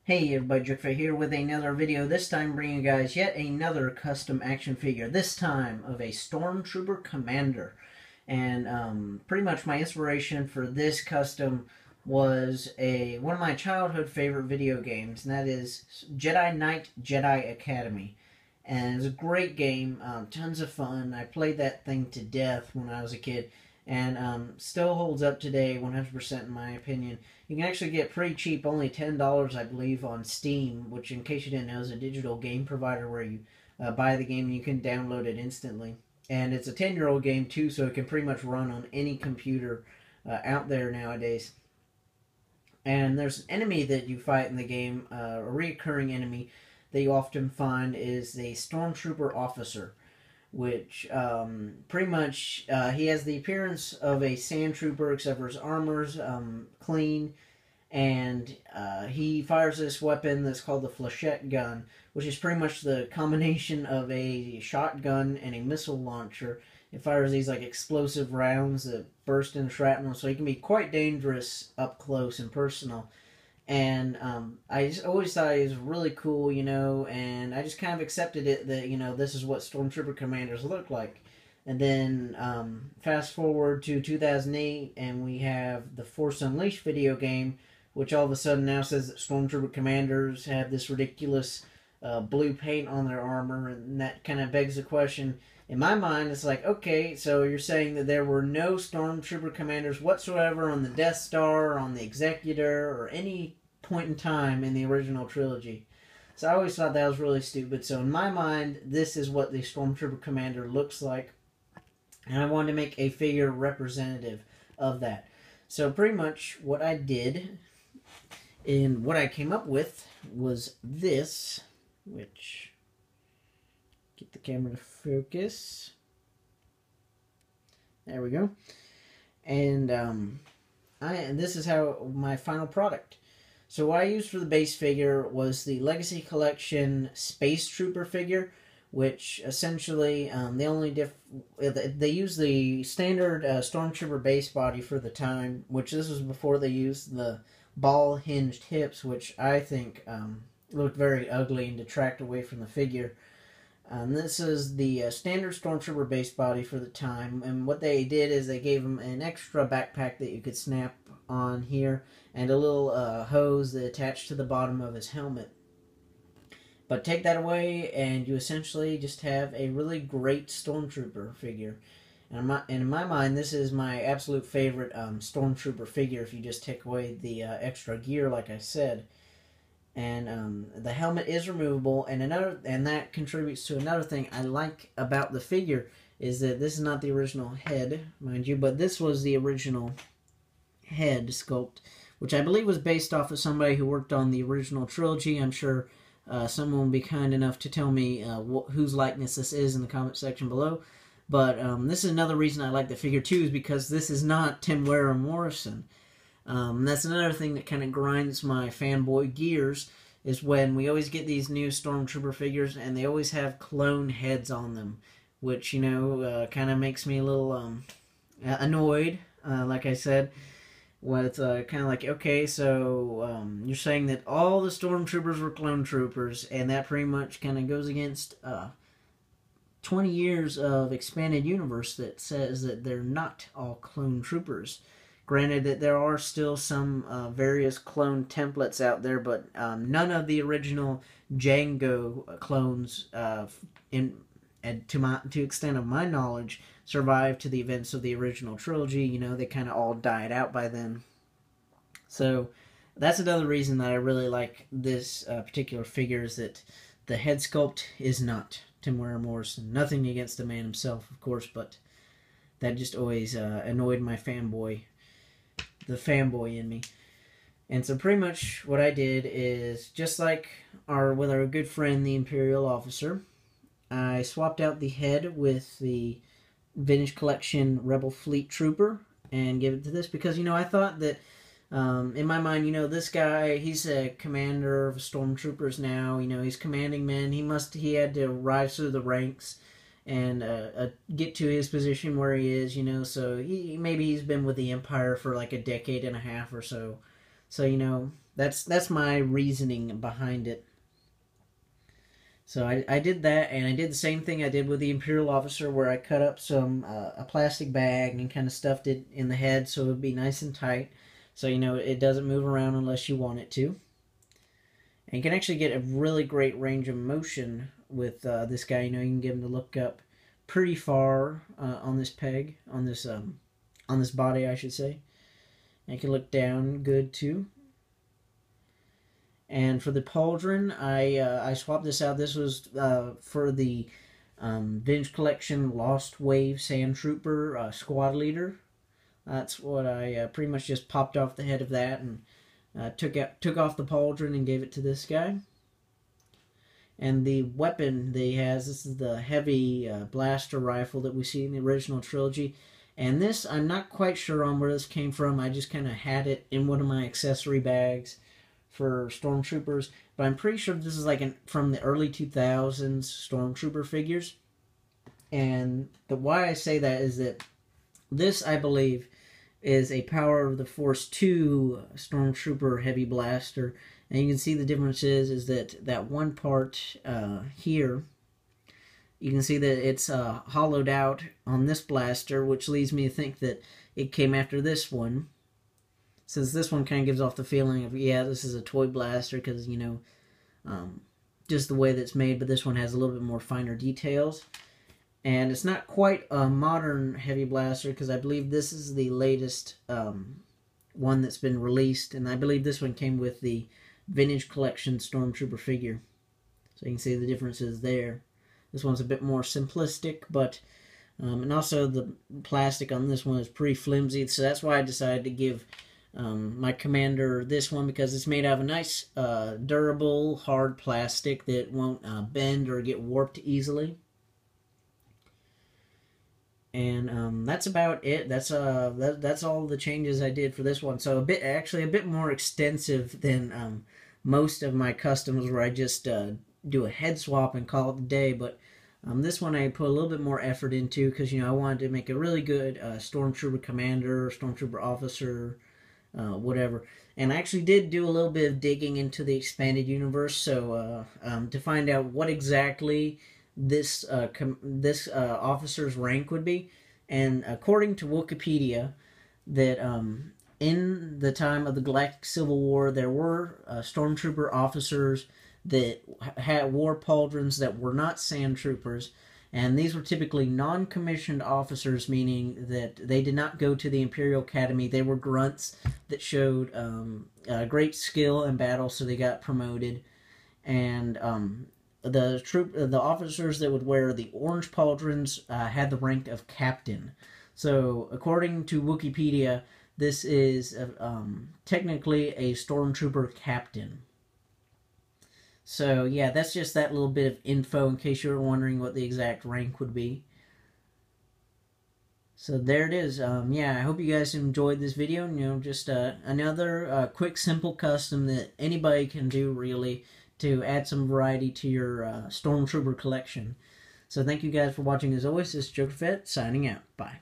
Hey everybody, Jukfa here with another video, this time bringing you guys yet another custom action figure, this time of a Stormtrooper Commander. And pretty much my inspiration for this custom was one of my childhood favorite video games, and that is Jedi Knight Jedi Academy. And it's a great game, tons of fun. I played that thing to death when I was a kid, and still holds up today 100% in my opinion. You can actually get pretty cheap, only $10 I believe on Steam, which in case you didn't know is a digital game provider where you buy the game and you can download it instantly. And it's a 10-year-old game too, so it can pretty much run on any computer out there nowadays. And there's an enemy that you fight in the game, a recurring enemy that you often find is the Stormtrooper Officer, which pretty much he has the appearance of a sand trooper except for his armor's clean, and he fires this weapon that's called the flechette gun, which is pretty much the combination of a shotgun and a missile launcher. It fires these like explosive rounds that burst into shrapnel, so he can be quite dangerous up close and personal. And I just always thought it was really cool, and I just kind of accepted it that, this is what Stormtrooper Commanders look like. And then fast forward to 2008, and we have the Force Unleashed video game, which all of a sudden now says that Stormtrooper Commanders have this ridiculous blue paint on their armor, and that kind of begs the question. In my mind, it's like, okay, so you're saying that there were no Stormtrooper Commanders whatsoever on the Death Star, on the Executor, or any point in time in the original trilogy. So I always thought that was really stupid. So in my mind, this is what the Stormtrooper Commander looks like. And I wanted to make a figure representative of that. So pretty much what I did, and what I came up with, was this, which... get the camera to focus. There we go. And this is how my final product. So what I used for the base figure was the Legacy Collection Space Trooper figure, which essentially they use the standard Stormtrooper base body for the time, which this was before they used the ball hinged hips, which I think looked very ugly and detract away from the figure. This is the standard Stormtrooper base body for the time, and what they did is they gave him an extra backpack that you could snap on here, and a little hose that attached to the bottom of his helmet. But take that away, and you essentially just have a really great Stormtrooper figure. And in my mind, this is my absolute favorite Stormtrooper figure if you just take away the extra gear, like I said. And the helmet is removable, and that contributes to another thing I like about the figure is that this is not the original head, mind you, but this was the original head sculpt, which I believe was based off of somebody who worked on the original trilogy. I'm sure someone will be kind enough to tell me whose likeness this is in the comment section below. But this is another reason I like the figure too, is because this is not Tim Ware Morrison. That's another thing that kind of grinds my fanboy gears, is when we always get these new Stormtrooper figures and they always have clone heads on them, which, kind of makes me a little annoyed, like I said. With kind of like, okay, so you're saying that all the Stormtroopers were clone troopers, and that pretty much kind of goes against 20 years of expanded universe that says that they're not all clone troopers. Granted that there are still some various clone templates out there, but none of the original Jango clones, to extent of my knowledge, survived to the events of the original trilogy. They kind of all died out by then. So that's another reason that I really like this particular figure, is that the head sculpt is not Tim Ware Morrison. Nothing against the man himself, of course, but that just always annoyed my fanboy. The fanboy in me. And so pretty much what I did is, just like with our good friend the Imperial Officer, I swapped out the head with the Vintage Collection Rebel Fleet Trooper and gave it to this because, I thought that in my mind, this guy, he's a commander of stormtroopers now, he's commanding men, he had to rise through the ranks and get to his position where he is, so maybe he's been with the Empire for like a decade and a half or so. So, that's my reasoning behind it. So I did that, and I did the same thing I did with the Imperial Officer, where I cut up a plastic bag and kind of stuffed it in the head so it would be nice and tight, so it doesn't move around unless you want it to. And you can actually get a really great range of motion with this guy. You can get him to look up pretty far on this peg, on this body, I should say. And you can look down good too. And for the Pauldron, I swapped this out. This was for the Vintage Collection Lost Wave Sand Trooper Squad Leader. That's what I pretty much just popped off the head of that and took off the Pauldron and gave it to this guy. And the weapon that he has, this is the heavy blaster rifle that we see in the original trilogy. And this, I'm not quite sure on where this came from. I just kind of had it in one of my accessory bags for Stormtroopers, but I'm pretty sure this is from the early 2000s Stormtrooper figures. And why I say that is that this, I believe, is a Power of the Force 2 Stormtrooper heavy blaster. And you can see the difference is that one part here, you can see that it's hollowed out on this blaster, which leads me to think that it came after this one. Since this one kind of gives off the feeling of, yeah, this is a toy blaster because, just the way that it's made, but this one has a little bit more finer details. And it's not quite a modern heavy blaster because I believe this is the latest one that's been released, and I believe this one came with the Vintage Collection Stormtrooper figure. So you can see the differences there. This one's a bit more simplistic, but and also the plastic on this one is pretty flimsy, so that's why I decided to give my Commander this one, because it's made out of a nice durable hard plastic that won't bend or get warped easily. And that's about it. That's all the changes I did for this one. So actually a bit more extensive than most of my customs, where I just do a head swap and call it the day. But this one I put a little bit more effort into because I wanted to make a really good Stormtrooper Commander, Stormtrooper Officer, whatever. And I actually did do a little bit of digging into the expanded universe, so to find out what exactly this officer's rank would be. And according to Wikipedia, that in the time of the Galactic Civil War, there were Stormtrooper officers that wore pauldrons that were not sand troopers. And these were typically non-commissioned officers, meaning that they did not go to the Imperial Academy. They were grunts that showed great skill in battle, so they got promoted. And the officers that would wear the orange pauldrons had the rank of captain. So, according to Wikipedia, this is technically a Stormtrooper captain. So, yeah, that's just that little bit of info in case you were wondering what the exact rank would be. So, there it is. Yeah, I hope you guys enjoyed this video. Just another quick, simple custom that anybody can do, really, to add some variety to your Stormtrooper collection. So, thank you guys for watching. As always, this is Joker Fett, signing out. Bye.